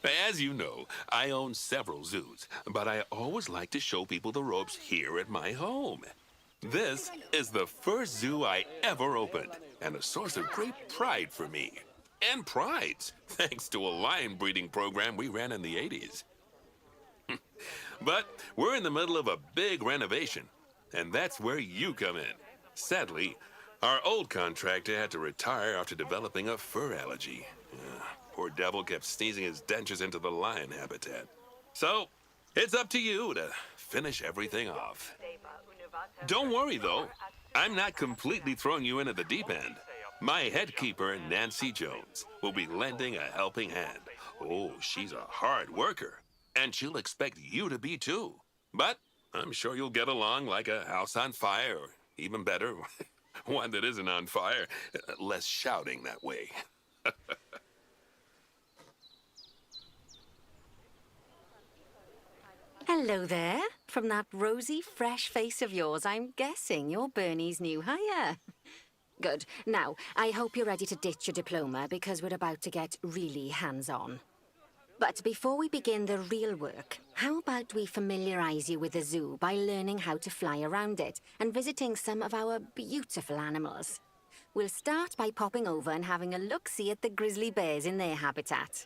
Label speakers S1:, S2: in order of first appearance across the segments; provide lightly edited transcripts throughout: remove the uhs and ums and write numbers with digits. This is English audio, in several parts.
S1: As you know, I own several zoos, but I always like to show people the ropes here at my home. This is the first zoo I ever opened, and a source of great pride for me. And prides, thanks to a lion breeding program we ran in the 80s. But we're in the middle of a big renovation, and that's where you come in. Sadly, our old contractor had to retire after developing a fur allergy. Poor devil kept sneezing his dentures into the lion habitat. So, it's up to you to finish everything off. Don't worry, though. I'm not completely throwing you in at the deep end. My head keeper, Nancy Jones, will be lending a helping hand. Oh, she's a hard worker, and she'll expect you to be too. But I'm sure you'll get along like a house on fire, or even better, one that isn't on fire. Less shouting that way.
S2: Hello there. From that rosy, fresh face of yours, I'm guessing you're Bernie's new hire. Good. Now, I hope you're ready to ditch your diploma because we're about to get really hands-on. But before we begin the real work, how about we familiarize you with the zoo by learning how to fly around it and visiting some of our beautiful animals? We'll start by popping over and having a look-see at the grizzly bears in their habitat.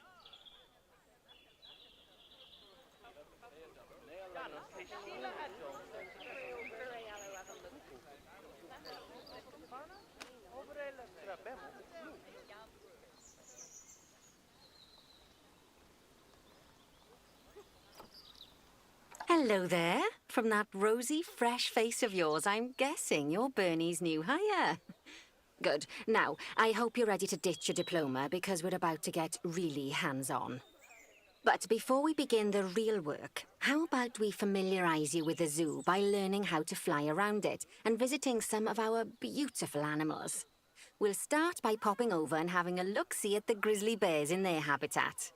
S2: Hello there. From that rosy, fresh face of yours, I'm guessing you're Bernie's new hire. Good. Now, I hope you're ready to ditch your diploma because we're about to get really hands-on. But before we begin the real work, how about we familiarize you with the zoo by learning how to fly around it and visiting some of our beautiful animals? We'll start by popping over and having a look-see at the grizzly bears in their habitat.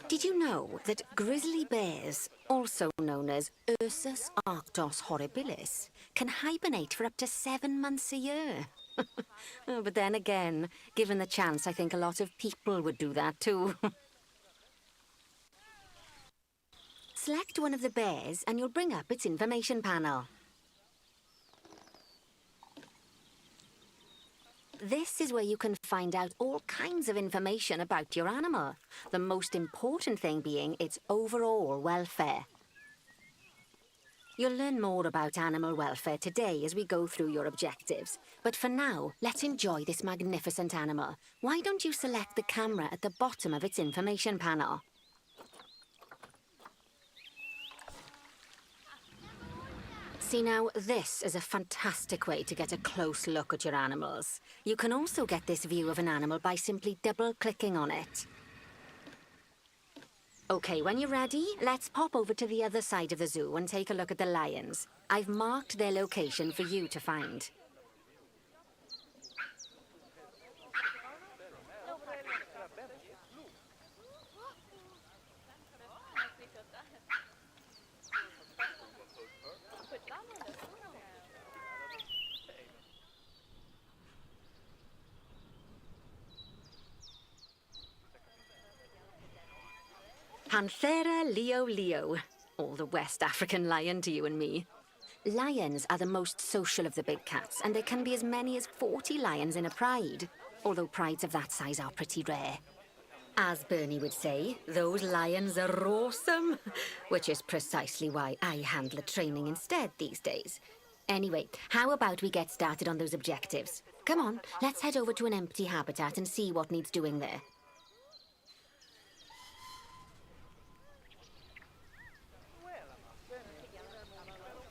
S2: Did you know that grizzly bears, also known as Ursus arctos horribilis, can hibernate for up to 7 months a year? Oh, but then again, given the chance, I think a lot of people would do that too. Select one of the bears and you'll bring up its information panel. This is where you can find out all kinds of information about your animal. The most important thing being its overall welfare. You'll learn more about animal welfare today as we go through your objectives. But for now, let's enjoy this magnificent animal. Why don't you select the camera at the bottom of its information panel? See now, this is a fantastic way to get a close look at your animals. You can also get this view of an animal by simply double-clicking on it. Okay, when you're ready, let's pop over to the other side of the zoo and take a look at the lions. I've marked their location for you to find. Panthera leo leo, or the West African lion to you and me. Lions are the most social of the big cats, and there can be as many as 40 lions in a pride, although prides of that size are pretty rare. As Bernie would say, those lions are awesome, which is precisely why I handle the training instead these days. Anyway, how about we get started on those objectives? Come on, let's head over to an empty habitat and see what needs doing there.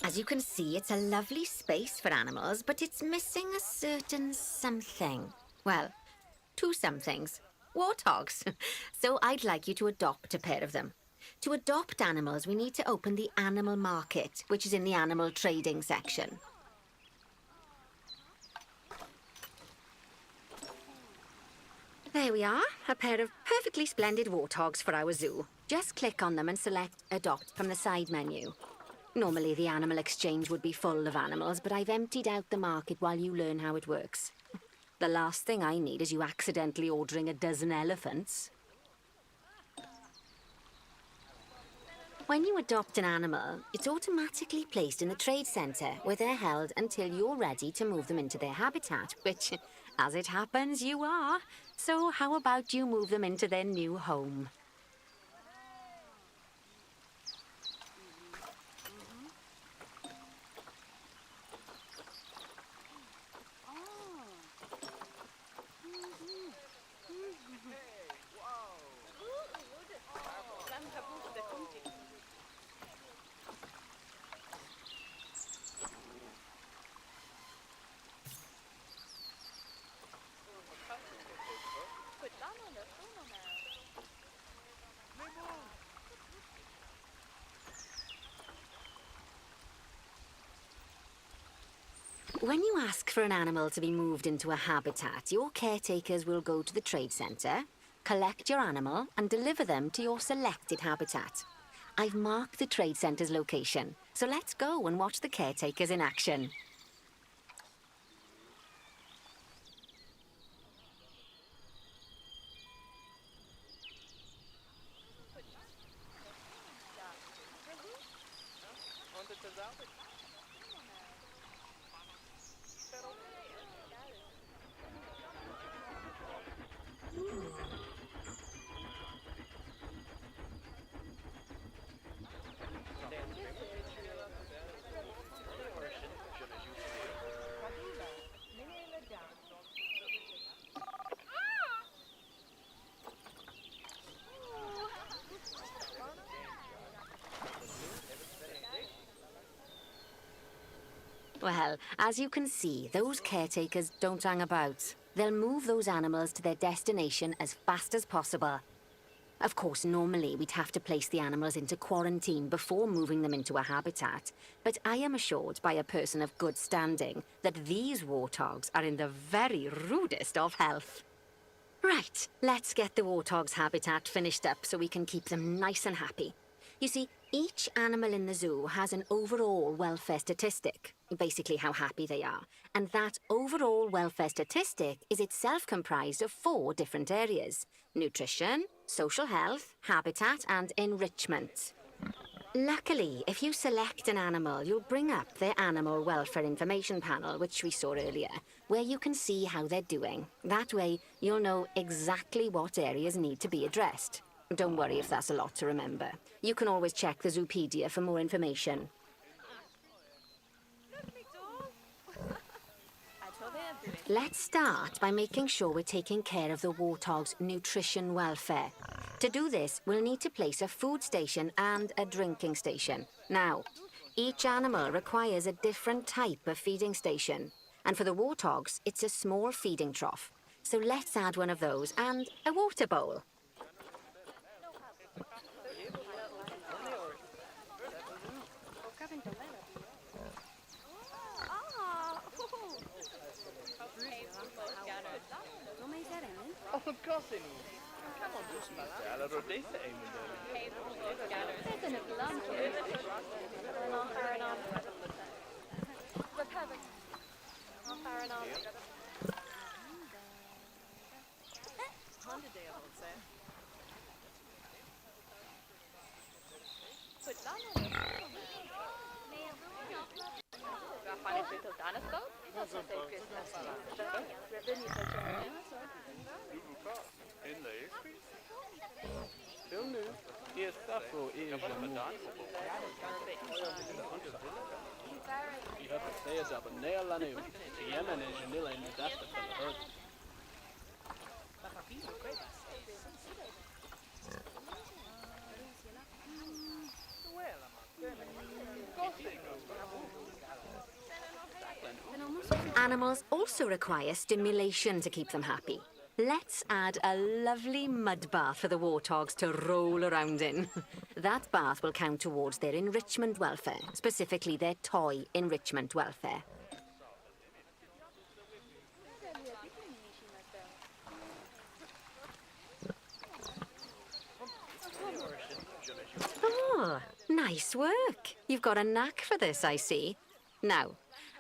S2: As As you can see, it's a lovely space for animals, but it's missing a certain something. Well, two somethings. Warthogs. So I'd like you to adopt a pair of them. To adopt animals, we need to open the animal market, which is in the animal trading section. There we are, a pair of perfectly splendid warthogs for our zoo. Just click on them and select Adopt from the side menu. Normally the animal exchange would be full of animals, but I've emptied out the market while you learn how it works. The last thing I need is you accidentally ordering a dozen elephants. When you adopt an animal, it's automatically placed in the trade centre, where they're held until you're ready to move them into their habitat, which, as it happens, you are. So how about you move them into their new home? When you ask for an animal to be moved into a habitat, your caretakers will go to the trade centre, collect your animal, and deliver them to your selected habitat. I've marked the trade centre's location, so let's go and watch the caretakers in action. Well, as you can see, those caretakers don't hang about. They'll move those animals to their destination as fast as possible. Of course, normally we'd have to place the animals into quarantine before moving them into a habitat, but I am assured by a person of good standing that these warthogs are in the very rudest of health. Right, let's get the warthog's habitat finished up so we can keep them nice and happy. You see, each animal in the zoo has an overall welfare statistic, basically how happy they are. And that overall welfare statistic is itself comprised of 4 different areas: nutrition, social health, habitat, and enrichment. Luckily, if you select an animal, you'll bring up their animal welfare information panel, which we saw earlier, where you can see how they're doing. That way, you'll know exactly what areas need to be addressed. Don't worry if that's a lot to remember. You can always check the Zoopedia for more information. Let's start by making sure we're taking care of the warthog's nutrition welfare. To do this, we'll need to place a food station and a drinking station. Now, each animal requires a different type of feeding station. And for the warthogs, it's a small feeding trough. So let's add one of those and a water bowl. Animals also require stimulation to keep them happy. Let's add a lovely mud bath for the warthogs to roll around in. That bath will count towards their enrichment welfare, specifically their toy enrichment welfare. Oh, nice work. You've got a knack for this, I see. Now,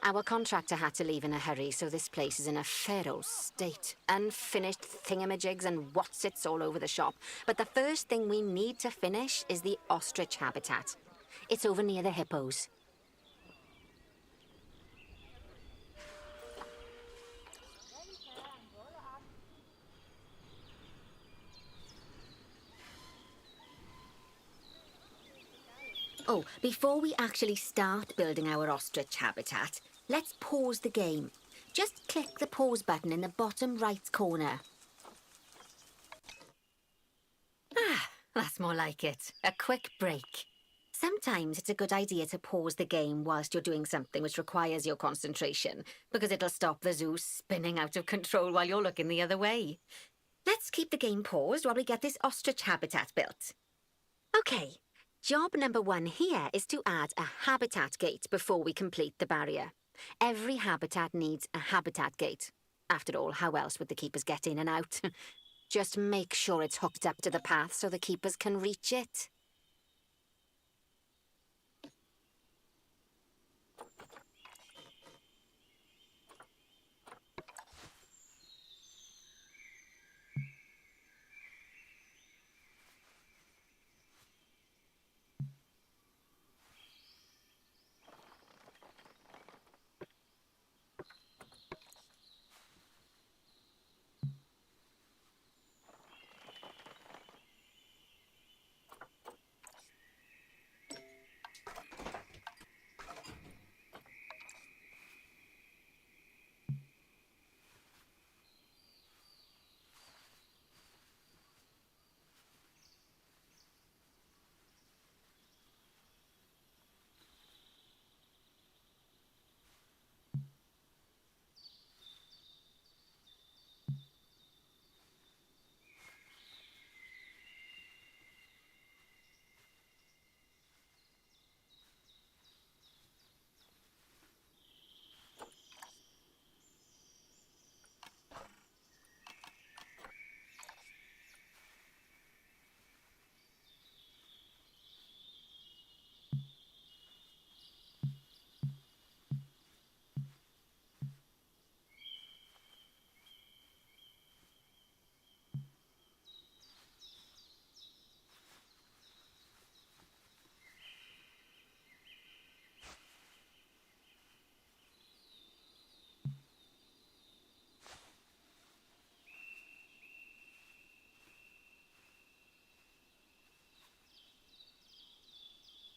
S2: our contractor had to leave in a hurry, so this place is in a fair old state. Unfinished thingamajigs and whatsits all over the shop. But the first thing we need to finish is the ostrich habitat. It's over near the hippos. Oh, before we actually start building our ostrich habitat, let's pause the game. Just click the pause button in the bottom right corner. Ah, that's more like it. A quick break. Sometimes it's a good idea to pause the game whilst you're doing something which requires your concentration, because it'll stop the zoo spinning out of control while you're looking the other way. Let's keep the game paused while we get this ostrich habitat built. Okay. Job number 1 here is to add a habitat gate before we complete the barrier. Every habitat needs a habitat gate. After all, how else would the keepers get in and out? Just make sure it's hooked up to the path so the keepers can reach it.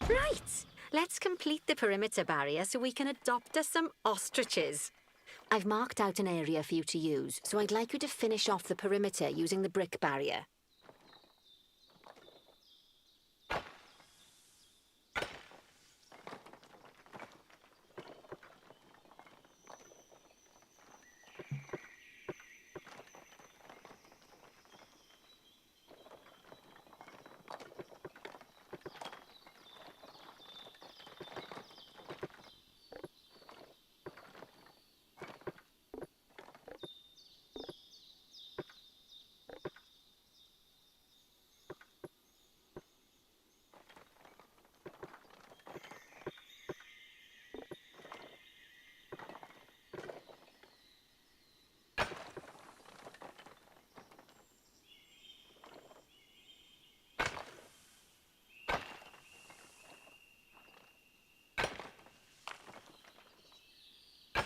S2: Right, let's complete the perimeter barrier so we can adopt us some ostriches. I've marked out an area for you to use, so I'd like you to finish off the perimeter using the brick barrier.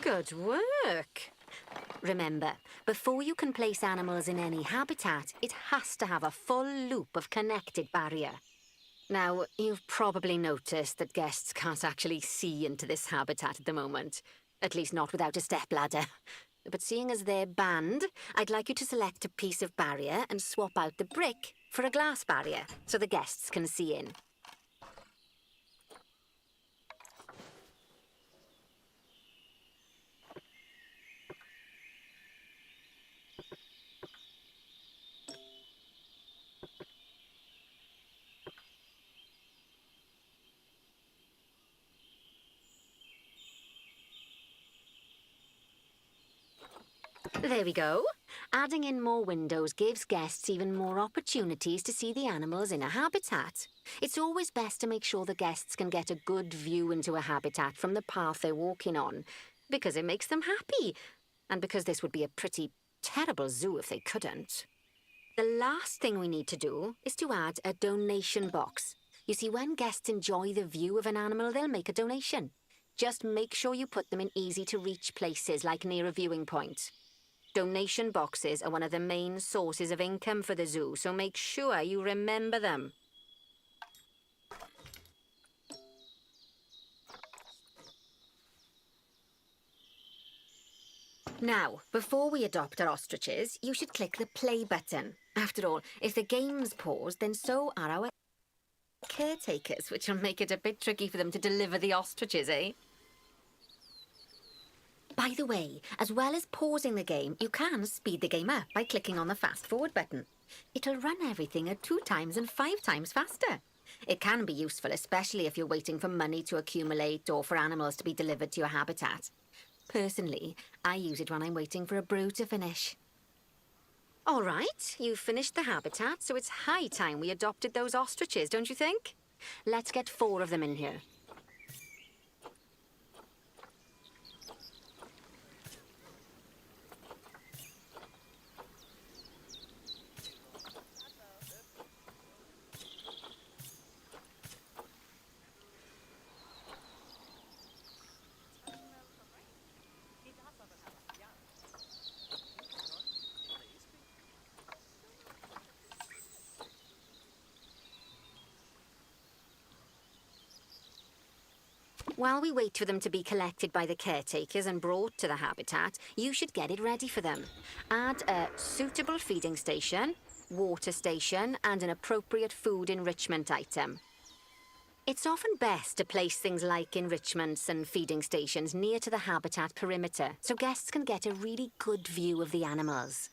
S2: Good work. Remember, before you can place animals in any habitat, it has to have a full loop of connected barrier. Now, you've probably noticed that guests can't actually see into this habitat at the moment. At least not without a stepladder. But seeing as they're banned, I'd like you to select a piece of barrier and swap out the brick for a glass barrier, so the guests can see in. There we go. Adding in more windows gives guests even more opportunities to see the animals in a habitat. It's always best to make sure the guests can get a good view into a habitat from the path they're walking on, because it makes them happy, and because this would be a pretty terrible zoo if they couldn't. The last thing we need to do is to add a donation box. You see, when guests enjoy the view of an animal, they'll make a donation. Just make sure you put them in easy-to-reach places, like near a viewing point. Donation boxes are one of the main sources of income for the zoo, so make sure you remember them. Now, before we adopt our ostriches, you should click the play button. After all, if the game's paused, then so are our caretakers, which will make it a bit tricky for them to deliver the ostriches, eh? By the way, as well as pausing the game, you can speed the game up by clicking on the fast forward button. It'll run everything at 2 times and 5 times faster. It can be useful, especially if you're waiting for money to accumulate or for animals to be delivered to your habitat. Personally, I use it when I'm waiting for a brew to finish. All right, you've finished the habitat, so it's high time we adopted those ostriches, don't you think? Let's get 4 of them in here. While we wait for them to be collected by the caretakers and brought to the habitat, you should get it ready for them. Add a suitable feeding station, water station, and an appropriate food enrichment item. It's often best to place things like enrichments and feeding stations near to the habitat perimeter, so guests can get a really good view of the animals.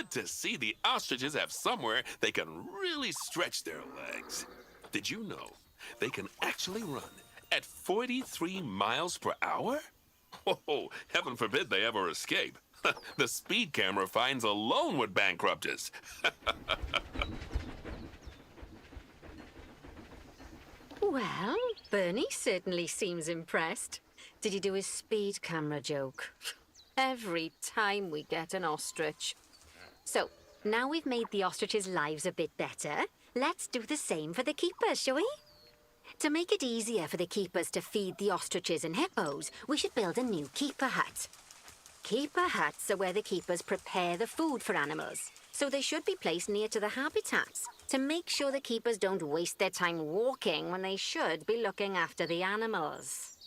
S1: good to see the ostriches have somewhere they can really stretch their legs. Did you know they can actually run at 43 miles per hour? Oh, heaven forbid they ever escape. The speed camera fines alone would bankrupt us.
S2: Well, Bernie certainly seems impressed. Did he do his speed camera joke? Every time we get an ostrich. So, now we've made the ostriches' lives a bit better, let's do the same for the keepers, shall we? To make it easier for the keepers to feed the ostriches and hippos, we should build a new keeper hut. Keeper huts are where the keepers prepare the food for animals, so they should be placed near to the habitats to make sure the keepers don't waste their time walking when they should be looking after the animals.